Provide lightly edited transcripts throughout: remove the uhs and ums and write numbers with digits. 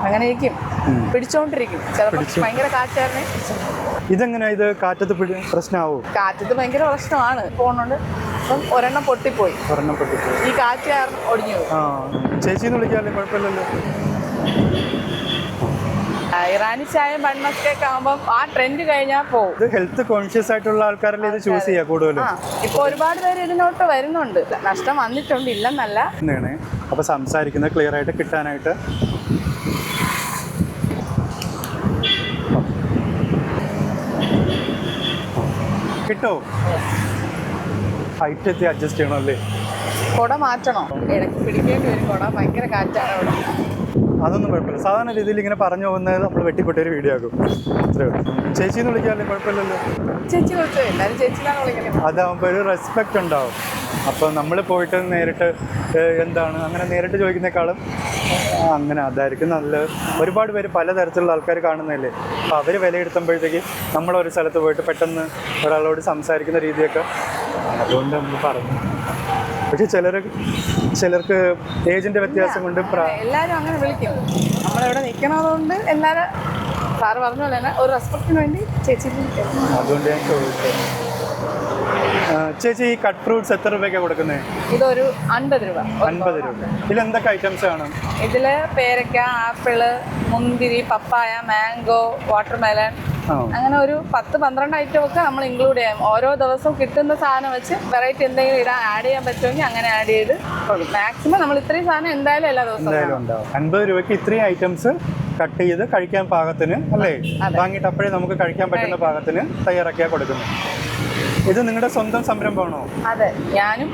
അങ്ങനെ ഇരിക്കും, പിടിച്ചോണ്ടിരിക്കും. ചിലപ്പോൾ ഭയങ്കര കാറ്റായിരുന്നേ. ഇതെങ്ങനെ ഇത് കാറ്റത്ത് പ്രശ്നമാവോ? കാറ്റത്ത് ഭയങ്കര പ്രശ്നമാണ്. പോകുന്നുണ്ട്. അപ്പം ഒരെണ്ണം പൊട്ടിപ്പോയി. ഈ കാറ്റ് കാരണം ഒടിഞ്ഞു പോയി. ചേച്ചിന്ന് വിളിക്കാല്ലേ? കുഴപ്പമില്ലല്ലോ. ഇറാനി ചായയും ബൺമസ്കയൊക്കെ ആകുമ്പോൾ ആ ട്രെൻഡ് കഴിഞ്ഞാൽ പോകും. ഇത് ഹെൽത്ത് കോൺഷ്യസ് ആയിട്ടുള്ള ആൾക്കാരല്ലേ ഇത് ചൂസ് ചെയ്യാ കൂടുതലും. ഇപ്പൊ ഒരുപാട് പേര് ഇതിനോട്ട് വരുന്നുണ്ട്. നഷ്ടം വന്നിട്ടുണ്ട്, ഇല്ലെന്നല്ല. അപ്പൊ സംസാരിക്കുന്നത് ക്ലിയർ ആയിട്ട് കിട്ടാനായിട്ട് കിട്ടോ? ഹൈറ്റ് എത്തി അഡ്ജസ്റ്റ് ചെയ്യണമല്ലേ? കുട മാറ്റണോ? ഇടയ്ക്ക് പിടിക്കേണ്ടി വരും. കുട ഭയങ്കര കാറ്റാണ് അവിടെ. അതൊന്നും കുഴപ്പമില്ല. സാധാരണ രീതിയിൽ ഇങ്ങനെ പറഞ്ഞു പോകുന്നത് നമ്മൾ വെട്ടിപ്പൊട്ടൊരു വീഡിയോ ആക്കും. അത്രേ ഉള്ളൂ. ചേച്ചിന്ന് വിളിക്കാല്ലേ? കുഴപ്പമില്ലല്ലോ. ചേച്ചി വിളിച്ചോ? എല്ലാവരും ചേച്ചിന്നാണ് വിളിക്കുന്നത്. അതാകുമ്പോൾ ഒരു റെസ്പെക്റ്റ് ഉണ്ടാവും. അപ്പോൾ നമ്മൾ പോയിട്ട് നേരിട്ട് എന്താണ് അങ്ങനെ നേരിട്ട് ചോദിക്കുന്നേക്കാളും അങ്ങനെ അതായിരിക്കും നല്ലത്. ഒരുപാട് പേര് പലതരത്തിലുള്ള ആൾക്കാർ കാണുന്നതല്ലേ. അപ്പോൾ അവർ വിലയിരുത്തുമ്പോഴത്തേക്ക് നമ്മളൊരു സ്ഥലത്ത് പോയിട്ട് പെട്ടെന്ന് ഒരാളോട് സംസാരിക്കുന്ന രീതിയൊക്കെ അതുകൊണ്ട് നമ്മൾ പറഞ്ഞു. പക്ഷെ ചിലർക്ക് ഏജിൻ്റെ വ്യത്യാസം കൊണ്ട് എല്ലാവരും അങ്ങനെ വിളിക്കും. നമ്മളിവിടെ നിൽക്കണതുകൊണ്ട് എല്ലാവരും സാറ് പറഞ്ഞ പോലെ തന്നെ ഒരു റെസ്പെക്റ്റിന് വേണ്ടി ചേച്ചി അതുകൊണ്ട് ഞാൻ ചോദിച്ചത്. ചേച്ചി ഈ കട്ട് ഫ്രൂട്ട്സ് എത്ര രൂപയ്ക്കാണ് കൊടുക്കുന്നത്? ഇതൊരു 50 രൂപ. 50 രൂപ. ഇതിൽ എന്തൊക്കെ ഐറ്റംസ് ആണ്? ഇതിൽ പേരയ്ക്ക, ആപ്പിള്, മുന്തിരി, പപ്പായ, മാംഗോ, വാട്ടർമെലൺ, അങ്ങനെ ഒരു 10-12 ഐറ്റം ഒക്കെ നമ്മൾ ഇൻക്ലൂഡ് ചെയ്യാം. ഓരോ ദിവസവും കിട്ടുന്ന സാധനം വെച്ച് വെറൈറ്റി എന്തെങ്കിലും ഇടാൻ ആഡ് ചെയ്യാൻ പറ്റുമെങ്കിൽ അങ്ങനെ ആഡ് ചെയ്ത് മാക്സിമം നമ്മൾ ഇത്രയും സാധനം എന്തായാലും എല്ലാ ദിവസവും ഉണ്ടാവും. 50 രൂപയ്ക്ക് ഇത്രയും ഐറ്റംസ് കട്ട് ചെയ്ത് കഴിക്കാൻ പാകത്തിന് അല്ലേ? വാങ്ങിയിട്ട് അപ്പോഴേ നമുക്ക് കഴിക്കാൻ പറ്റുന്ന പാകത്തിന് തയ്യാറാക്കിയാൽ കൊടുക്കുന്നു. ഇത് നിങ്ങളുടെ സ്വന്തം സംരംഭമാണോ? അതെ, ഞാനും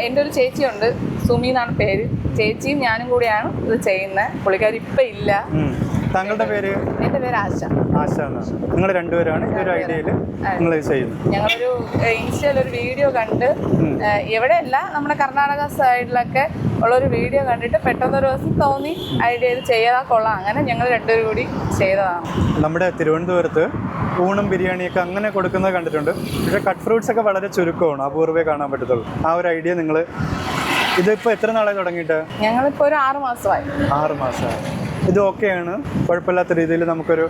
എൻ്റെ ഒരു ചേച്ചിയുണ്ട്, സുമി എന്നാണ് പേര്. ചേച്ചിയും ഞാനും കൂടിയാണ് ഇത് ചെയ്യുന്നത്. പുള്ളിക്കാരി ഇപ്പം ഇല്ല. താങ്കളുടെ പേര്? എൻ്റെ പേര് ആശ. ആശ എന്നാണ്. നിങ്ങൾ രണ്ടുപേരാണ് ഇതൊരു ഐഡിയയിൽ നിങ്ങൾ ചെയ്യുന്നത്? ഞങ്ങളൊരു ഇൻസ്റ്റയിലൊരു വീഡിയോ കണ്ട്, എവിടെയല്ല നമ്മുടെ കർണാടക സൈഡിലൊക്കെ ഉള്ളൊരു വീഡിയോ കണ്ടിട്ട് പെട്ടെന്നൊരു ദിവസം തോന്നി ഐഡിയ ചെയ്ത് ചെയ്താൽ കൊള്ളാം. അങ്ങനെ ഞങ്ങൾ രണ്ടുപേരും കൂടി ചെയ്തതാണ്. നമ്മുടെ തിരുവനന്തപുരത്ത് ഊണും ബിരിയാണിയൊക്കെ അങ്ങനെ കൊടുക്കുന്നത് കണ്ടിട്ടുണ്ട്. പക്ഷേ കട്ട് ഫ്രൂട്ട്സ് ഒക്കെ വളരെ ചുരുക്കമാണ്, അപൂർവേ കാണാൻ പറ്റത്തുള്ളൂ. ആ ഒരു ഐഡിയ നിങ്ങൾ ഇതിപ്പോൾ എത്ര നാളായി തുടങ്ങിയിട്ട്? ഞങ്ങളിപ്പോൾ ഒരു 6 മാസമായി. 6 മാസമായി. ഇത് ഓക്കെയാണ്, കുഴപ്പമില്ലാത്ത രീതിയിൽ നമുക്കൊരു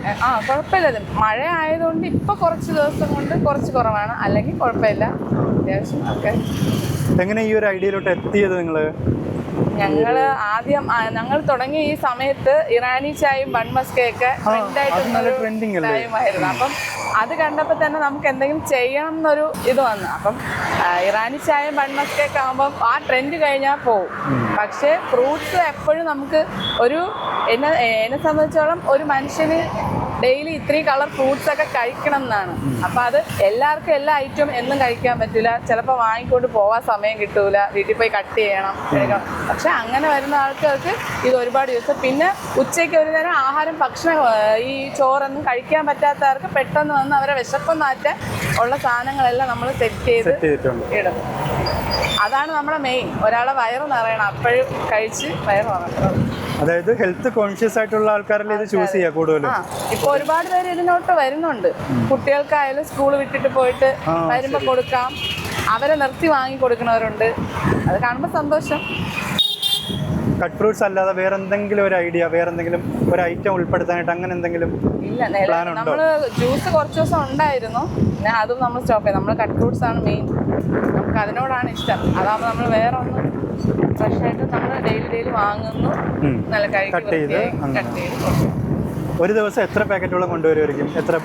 കുഴപ്പമില്ല. മഴ ആയതുകൊണ്ട് ഇപ്പൊ കുറച്ച് ദിവസം കൊണ്ട് കുറച്ച് കുറവാണ്, അല്ലെങ്കിൽ കുഴപ്പമില്ല. അത്യാവശ്യം ഓക്കെ. എങ്ങനെ ഈ ഒരു ഐഡിയയിലോട്ട് എത്തിയത് നിങ്ങൾ? ഞങ്ങൾ തുടങ്ങിയ ഈ സമയത്ത് ഇറാനി ചായയും ബൺമസ്കയൊക്കെ ട്രെൻഡായിട്ടുണ്ടായിരുന്നു. അപ്പം അത് കണ്ടപ്പോൾ തന്നെ നമുക്ക് എന്തെങ്കിലും ചെയ്യണം എന്നൊരു ഇത് വന്നു. അപ്പം ഇറാനി ചായയും ബൺമസ്കയൊക്കെ ആകുമ്പോൾ ആ ട്രെൻഡ് കഴിഞ്ഞാൽ പോകും. പക്ഷേ ഫ്രൂട്ട്സ് എപ്പോഴും നമുക്ക് എന്നെ സംബന്ധിച്ചോളം ഒരു മനുഷ്യന് ഡെയിലി ഇത്രയും കളർ ഫ്രൂട്ട്സ് ഒക്കെ കഴിക്കണം എന്നാണ്. അപ്പം അത് എല്ലാവർക്കും എല്ലാ ഐറ്റവും എന്നും കഴിക്കാൻ പറ്റില്ല. ചിലപ്പോൾ വാങ്ങിക്കൊണ്ട് പോകാൻ സമയം കിട്ടൂല, വീട്ടിൽ പോയി കട്ട് ചെയ്യണം, എടുക്കണം. പക്ഷെ അങ്ങനെ വരുന്ന ആൾക്കാർക്ക് ഇത് ഒരുപാട് യൂസ്. പിന്നെ ഉച്ചയ്ക്ക് ഒരു നേരം ആഹാരം ഭക്ഷണം ഈ ചോറൊന്നും കഴിക്കാൻ പറ്റാത്തവർക്ക് പെട്ടെന്ന് വന്ന് അവരെ വിശപ്പം മാറ്റാൻ ഉള്ള സാധനങ്ങളെല്ലാം നമ്മൾ സെറ്റ് ചെയ്ത് ഇടും. അതാണ് നമ്മുടെ മെയിൻ. ഒരാളെ വയറ് നിറയണം, അപ്പോഴും കഴിച്ച് വയറ് നിറയണം. അതായത് ഹെൽത്ത് കോൺഷ്യസ് ആയിട്ടുള്ള ആൾക്കാരല്ലേ ഇത് ചൂസ് ചെയ്യുക കൂടുതലും. ഇപ്പൊ ഒരുപാട് പേര് ഇതിനോട്ട് വരുന്നുണ്ട്. കുട്ടികൾക്കായാലും സ്കൂൾ വിട്ടിട്ട് പോയിട്ട് വരുമ്പോ കൊടുക്കാം, അവരെ നിർത്തി വാങ്ങി കൊടുക്കുന്നവരുണ്ട്. അത് കാണുമ്പോൾ സന്തോഷം. കട്ട് ഫ്രൂട്ട്സ് അല്ലാതെ വേറെ എന്തെങ്കിലും ഒരു ഐഡിയ, വേറെ എന്തെങ്കിലും ഒരു ഐറ്റം ഉൾപ്പെടുത്താനായിട്ട് അങ്ങനെ എന്തെങ്കിലും ഇല്ല? നമ്മള് ജ്യൂസ് കുറച്ച് ദിവസം ഉണ്ടായിരുന്നു, പിന്നെ അതും നമ്മൾ സ്റ്റോപ്പ് ചെയ്തു. നമ്മൾ കട്ട് ഫ്രൂട്ട്സ് ആണ് മെയിൻ, നമുക്ക് അതിനോടാണ് ഇഷ്ടം. അതാകുമ്പോൾ നമ്മൾ വേറെ ഒന്നും ഫ്രഷ് ആയിട്ട് നമ്മൾ ഡെയിലി വാങ്ങുന്നു, നല്ല കട്ട് ചെയ്ത്. ഒരു ദിവസം എത്ര പാക്കറ്റുകളും കൊണ്ടുവരുമായിരിക്കും? എത്ര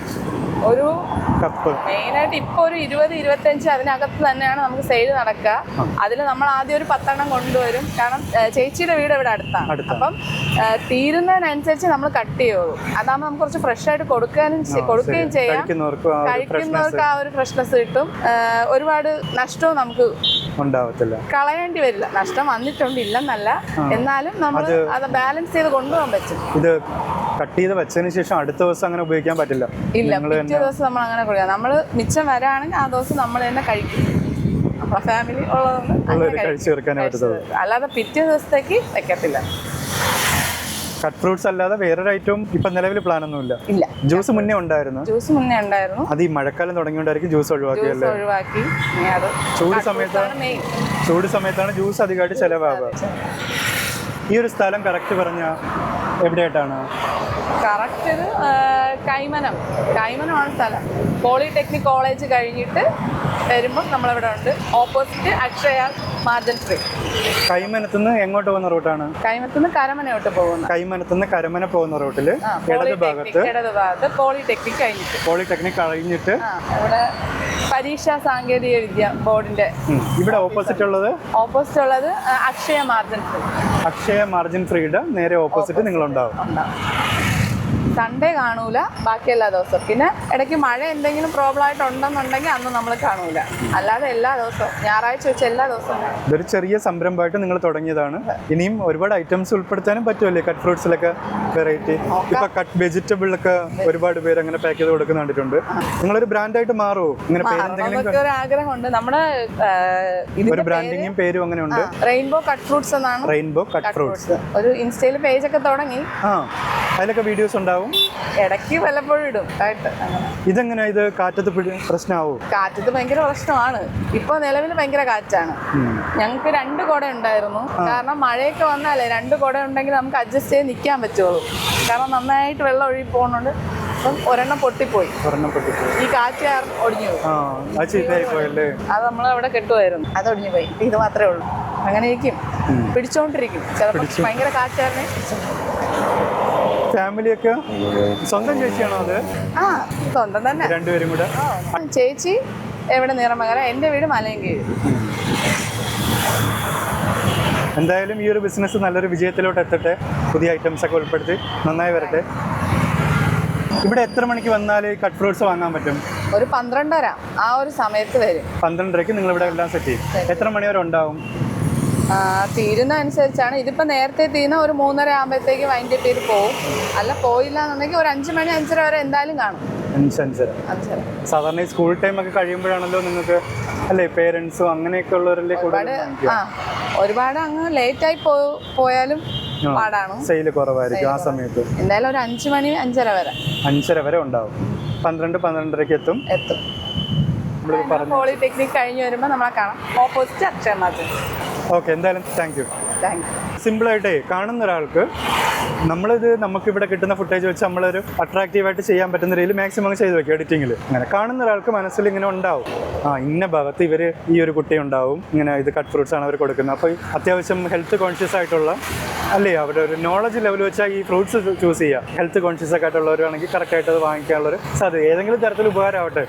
ഒരു കപ്പ്? മെയിനായിട്ട് ഇപ്പോൾ ഒരു 20-25 അതിനകത്ത് തന്നെയാണ് നമുക്ക് സെയിൽ നടക്കുക. അതിൽ നമ്മൾ ആദ്യം ഒരു 10 കൊണ്ടുവരും. കാരണം ചേച്ചിയുടെ വീട് ഇവിടെ അടുത്താണ്. അപ്പം തീരുന്നതിനനുസരിച്ച് നമ്മൾ കട്ട് ചെയ്യുള്ളൂ. അതാകുമ്പോൾ നമുക്ക് കുറച്ച് ഫ്രഷ് ആയിട്ട് കൊടുക്കുകയും ചെയ്യാം. കഴിക്കുന്നവർക്ക് ആ ഒരു ഫ്രഷ്നെസ് കിട്ടും. ഒരുപാട് നഷ്ടവും നമുക്ക് ഉണ്ടാവത്തില്ല, കളയേണ്ടി വരില്ല. നഷ്ടം വന്നിട്ടുണ്ട്, ഇല്ലെന്നല്ല. എന്നാലും നമ്മൾ അത് ബാലൻസ് ചെയ്ത് കൊണ്ടുപോകാൻ പറ്റും. ഇത് കട്ട് ചെയ്ത് വെച്ചതിന് ശേഷം അടുത്ത ദിവസം അങ്ങനെ ഉപയോഗിക്കാൻ പറ്റില്ല. ഇല്ല, പിറ്റേ ദിവസം നമ്മൾ അങ്ങനെ കൊടുക്കാം. നമ്മൾ മിച്ചം വരാണെങ്കിൽ ആ ദിവസം നമ്മൾ തന്നെ കഴിക്കും. നമ്മളെ ഫാമിലി ഉള്ളതുകൊണ്ട് അല്ലാതെ പിറ്റേ ദിവസത്തേക്ക് വെക്കത്തില്ല. കട്ട് ഫ്രൂട്ട്സ് അല്ലാതെ വേറൊരു ഐറ്റവും ഇപ്പൊ നിലവിൽ പ്ലാൻ ഒന്നുമില്ല? ഇല്ല. ജ്യൂസ് മുന്നേ ഉണ്ടായിരുന്നു? ജ്യൂസ് മുന്നേ ഉണ്ടായിരുന്നു. അത് ഈ മഴക്കാലം തുടങ്ങിയോണ്ടായിരിക്കും ജ്യൂസ് ഒഴിവാക്കി. ചൂട് സമയത്താണ് ജ്യൂസ് അധികമായിട്ട് ചെലവാകുക. ഈ ഒരു സ്ഥലം കറക്റ്റ് പറഞ്ഞ എവിടെയായിട്ടാണ്? കറക്റ്റ് ഇത് കൈമനമാണ് സ്ഥലം. പോളിടെക്നിക് കോളേജ് കഴിഞ്ഞിട്ട് വരുമ്പോൾ നമ്മളിവിടെ ഉണ്ട്. Opposite Akshaya Margin Free. കൈമനത്തുനിന്ന് എങ്ങോട്ട് പോകുന്ന റൂട്ടാണ്? കൈമത്തുനിന്ന് കരമനയോട്ട് പോകുന്ന. കൈമനത്തുനിന്ന് കരമന പോകുന്ന റൂട്ടിൽ ഇടത് ഭാഗത്ത് പോളിടെക്നിക് കഴിഞ്ഞിട്ട്. പോളിടെക്നിക് കഴിഞ്ഞിട്ട് ഇവിടെ പരീക്ഷാ സാങ്കേതിക വിദ്യ ബോർഡിന്റെ ഇവിടെ ഓപ്പോസിറ്റ് ഉള്ളത് Akshaya Margin Free. Akshaya Margin ഫ്രീയുടെ നേരെ ഓപ്പോസിറ്റ് നിങ്ങളുണ്ടാവും. സൺഡേ കാണൂല, ബാക്കി എല്ലാ ദിവസവും. പിന്നെ ഇടയ്ക്ക് മഴ എന്തെങ്കിലും പ്രോബ്ലം ആയിട്ടുണ്ടെന്നുണ്ടെങ്കിൽ അന്ന് നമ്മൾ കാണൂല. അല്ലാതെ എല്ലാ ദിവസവും ഞായറാഴ്ച വെച്ച് എല്ലാ ദിവസവും. ഇതൊരു ചെറിയ സംരംഭമായിട്ട് നിങ്ങൾ തുടങ്ങിയതാണ്. ഇനിയും ഒരുപാട് ഐറ്റംസ് ഉൾപ്പെടുത്താനും പറ്റുമല്ലേ? കട്ട് ഫ്രൂട്ട്സിലൊക്കെ വെറൈറ്റി. ഇപ്പൊ കട്ട് വെജിറ്റബിളൊക്കെ ഒരുപാട് പേര് അങ്ങനെ പാക്ക് ചെയ്ത് കൊടുക്കുന്ന കണ്ടിട്ടുണ്ട്. നിങ്ങളൊരു ബ്രാൻഡായിട്ട് മാറുമോ? ഇങ്ങനെ പേരെന്തെങ്കിലും ഒരു ആഗ്രഹമുണ്ട്. നമ്മുടെ ഒരു ബ്രാൻഡിങ്ങും പേരും അങ്ങനെ ഉണ്ട്. റെയിൻബോ കട്ട് ഫ്രൂട്ട്സ് എന്നാണ്. റെയിൻബോ കട്ട് ഫ്രൂട്ട്സ് ഒരു ഇൻസ്റ്റയിൽ പേജൊക്കെ തുടങ്ങി. അതിലൊക്കെ വീഡിയോസ് ഉണ്ടാവും. ഇടയ്ക്ക് വല്ലപ്പോഴും ഇടും. ഇതെങ്ങനെ ഇത് കാറ്റത്ത് പ്രശ്നമാവോ? കാറ്റത്ത് ഭയങ്കര പ്രശ്നമാണ്. ഇപ്പൊ നിലവിൽ ഭയങ്കര കാറ്റാണ്. ഞങ്ങൾക്ക് 2 കുട ഉണ്ടായിരുന്നു. കാരണം മഴയൊക്കെ വന്നാലേ 2 കുട ഉണ്ടെങ്കിൽ നമുക്ക് അഡ്ജസ്റ്റ് ചെയ്ത് നിൽക്കാൻ പറ്റുള്ളൂ. കാരണം നന്നായിട്ട് വെള്ളം ഒഴുകി പോകുന്നുണ്ട്. അപ്പം ഒരെണ്ണം പൊട്ടിപ്പോയി. ഈ കാറ്റ് കാരണം ഒടിഞ്ഞു പോയി. അത് നമ്മളവിടെ കെട്ടുമായിരുന്നു. അത് ഒടിഞ്ഞു പോയി. ഇത് മാത്രമേ ഉള്ളൂ. അങ്ങനെ ഇരിക്കും, പിടിച്ചോണ്ടിരിക്കും. ചിലപ്പോൾ ഭയങ്കര കാറ്റായിരുന്നേ. ഫാമിലിയൊക്കെ സ്വന്തം ചേച്ചിയാണോ അത്? സ്വന്തം തന്നെ, രണ്ടുപേരും കൂടെ. ചേച്ചി എവിടെ നിറമകര, എൻ്റെ വീട് മലയൻകീഴ്. എന്തായാലും ഈ ഒരു ബിസിനസ് നല്ലൊരു വിജയത്തിലോട്ട് എത്തട്ടെ. പുതിയ ഐറ്റംസ് ഒക്കെ ഉൾപ്പെടുത്തി നന്നായി വരട്ടെ. ഇവിടെ എത്ര മണിക്ക് വന്നാൽ കട്ട് ഫ്രൂട്ട്സ് വാങ്ങാൻ പറ്റും? ഒരു 12:30 ആ ഒരു സമയത്ത് വരും. 12:30ക്ക് നിങ്ങൾ ഇവിടെ എല്ലാം സെറ്റ് ചെയ്യും. എത്ര മണി വരെ ഉണ്ടാവും? തീരുന്ന അനുസരിച്ചാണ്. ഇതിപ്പോൾ നേരത്തെ തീരുന്ന ഒരു 3:30 ആകുമ്പോഴത്തേക്ക് വൈൻഡ് അപ്പ് ചെയ്ത് പോകും. അല്ല പോയില്ല എന്നുണ്ടെങ്കിൽ ഒരു 5 മണി 5:30 വരെ എന്തായാലും കാണും. 5:30. സാധാരണ ഈ സ്കൂൾ ടൈം ഒക്കെ കഴിയുമ്പോഴാണല്ലോ നിങ്ങൾക്ക് അല്ലേ പേരൻസും അങ്ങനെയൊക്കെ ഉള്ളവരല്ലേ ഒരുപാട് അങ്ങ് ലേറ്റ് ആയി പോയാലും പാടാണ്. സെയിൽ കുറവായിരിക്കും ആ സമയത്ത്. എന്തായാലും ഒരു 5 മണി 5:30 വരെ. 5:30 വരെ ഉണ്ടാവും. 12-12:30ക്ക് എത്തും. പോളിടെക്നിക് കഴിഞ്ഞ് വരുമ്പോൾ നമ്മളെ കാണാം. Opposite Akshaya margin. ഓക്കെ, എന്തായാലും താങ്ക് യു. സിമ്പിളായിട്ടേ കാണുന്ന ഒരാൾക്ക് നമുക്കിവിടെ കിട്ടുന്ന ഫുട്ടേജ് വെച്ച് നമ്മളൊരു അട്രാക്റ്റീവായിട്ട് ചെയ്യാൻ പറ്റുന്ന രീതിയിൽ മാക്സിമം ചെയ്ത് വെക്കും എഡിറ്റിങ്ങിൽ. അങ്ങനെ കാണുന്ന ഒരാൾക്ക് മനസ്സിൽ ഇങ്ങനെ ഉണ്ടാവും, ഇന്ന ഭാഗത്ത് ഈ ഒരു കുട്ടി ഉണ്ടാവും, ഇങ്ങനെ ഇത് കട്ട് ഫ്രൂട്ട്സ് ആണ് അവർ കൊടുക്കുന്നത്. അപ്പോൾ അത്യാവശ്യം ഹെൽത്ത് കോൺഷ്യസ് ആയിട്ടുള്ള അല്ലേ അവരുടെ ഒരു നോളജ് ലെവൽ വെച്ചാൽ ഈ ഫ്രൂട്ട്സ് ചൂസ് ചെയ്യുക. ഹെൽത്ത് കോൺഷ്യസ് ഒക്കെ ആയിട്ടുള്ളവരാണെങ്കിൽ കറക്റ്റായിട്ട് അത് വാങ്ങിക്കാനുള്ളൊരു സാധ്യത ഏതെങ്കിലും തരത്തിൽ ഉപകാരമാവട്ടെ.